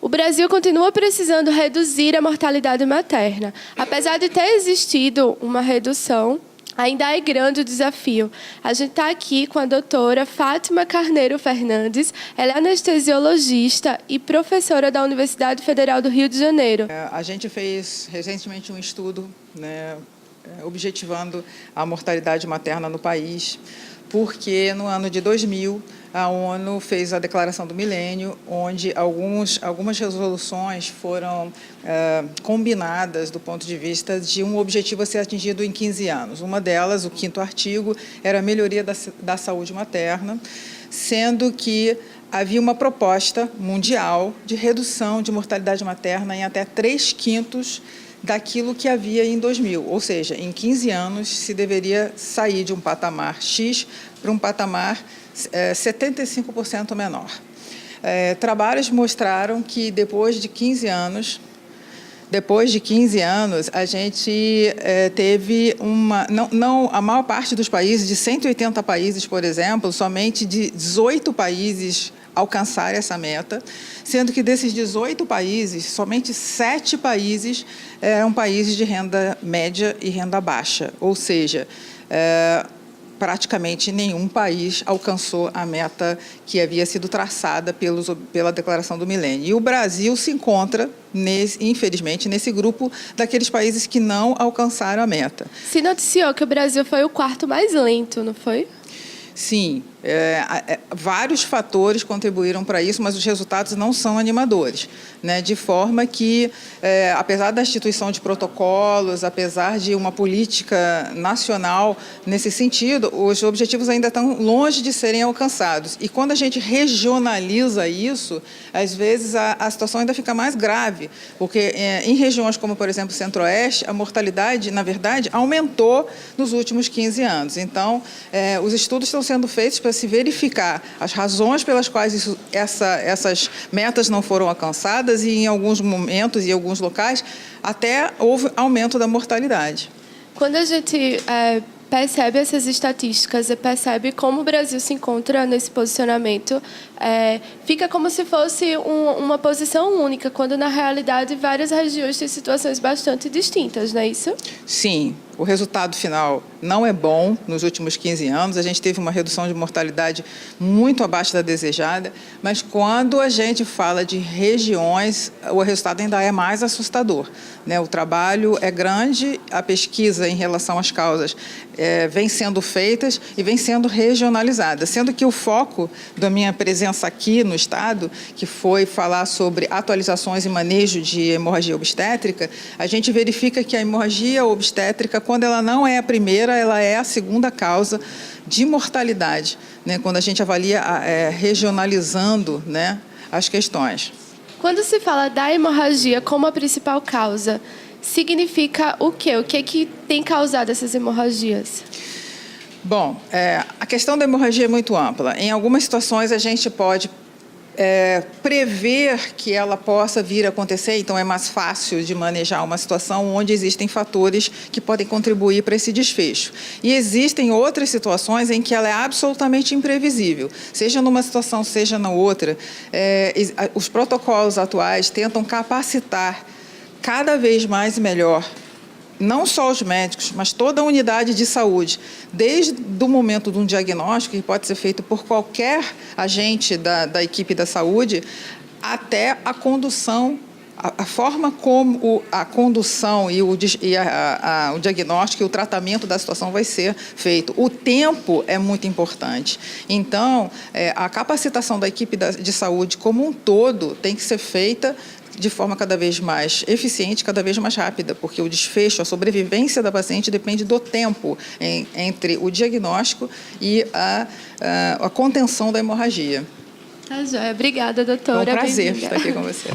O Brasil continua precisando reduzir a mortalidade materna. Apesar de ter existido uma redução, ainda é grande o desafio. A gente está aqui com a doutora Fátima Carneiro Fernandes. Ela é anestesiologista e professora da Universidade Federal do Rio de Janeiro. A gente fez recentemente um estudo, né, objetivando a mortalidade materna no país, porque no ano de 2000 a ONU fez a Declaração do Milênio, onde algumas resoluções foram combinadas do ponto de vista de um objetivo a ser atingido em 15 anos. Uma delas, o 5º artigo, era a melhoria da saúde materna, sendo que havia uma proposta mundial de redução de mortalidade materna em até 3/5 daquilo que havia em 2000, ou seja, em 15 anos se deveria sair de um patamar X para um patamar 75% menor. Trabalhos mostraram que depois de 15 anos, a gente teve a maior parte dos países, de 180 países, por exemplo, somente de 18 países alcançar essa meta, sendo que desses 18 países, somente 7 países eram países de renda média e renda baixa, ou seja, praticamente nenhum país alcançou a meta que havia sido traçada pela Declaração do Milênio. E o Brasil se encontra, infelizmente, nesse grupo daqueles países que não alcançaram a meta. Se noticiou que o Brasil foi o 4º mais lento, não foi? Sim, vários fatores contribuíram para isso, mas os resultados não são animadores, né? De forma que, apesar da instituição de protocolos, apesar de uma política nacional nesse sentido, os objetivos ainda estão longe de serem alcançados. E quando a gente regionaliza isso, às vezes a situação ainda fica mais grave, porque em regiões como, por exemplo, o Centro-Oeste, a mortalidade, na verdade, aumentou nos últimos 15 anos. Então, os estudos estão sendo feitos para se verificar as razões pelas quais essas metas não foram alcançadas e, em alguns momentos e em alguns locais, até houve aumento da mortalidade. Quando a gente percebe essas estatísticas e percebe como o Brasil se encontra nesse posicionamento, fica como se fosse uma posição única, quando, na realidade, várias regiões têm situações bastante distintas, não é isso? Sim. O resultado final não é bom nos últimos 15 anos. A gente teve uma redução de mortalidade muito abaixo da desejada, mas quando a gente fala de regiões, o resultado ainda é mais assustador, né? O trabalho é grande, a pesquisa em relação às causas vem sendo feitas e vem sendo regionalizada, sendo que o foco da minha presença aqui no Estado, que foi falar sobre atualizações e manejo de hemorragia obstétrica, a gente verifica que a hemorragia obstétrica, quando ela não é a primeira, ela é a segunda causa de mortalidade, né? Quando a gente avalia regionalizando, né, as questões. Quando se fala da hemorragia como a principal causa, significa o quê? O que é que tem causado essas hemorragias? Bom, a questão da hemorragia é muito ampla. Em algumas situações a gente pode prever que ela possa vir a acontecer, então é mais fácil de manejar uma situação onde existem fatores que podem contribuir para esse desfecho. E existem outras situações em que ela é absolutamente imprevisível, seja numa situação, seja na outra. Os protocolos atuais tentam capacitar cada vez mais e melhor não só os médicos, mas toda a unidade de saúde, desde o momento de um diagnóstico, que pode ser feito por qualquer agente da equipe da saúde, até a condução, a forma como a condução e o diagnóstico e o tratamento da situação vai ser feito. O tempo é muito importante. Então, a capacitação da equipe de saúde como um todo tem que ser feita de forma cada vez mais eficiente, cada vez mais rápida, porque o desfecho, a sobrevivência da paciente depende do tempo entre o diagnóstico e a contenção da hemorragia. Tá joia. Obrigada, doutora. É um prazer estar aqui com você.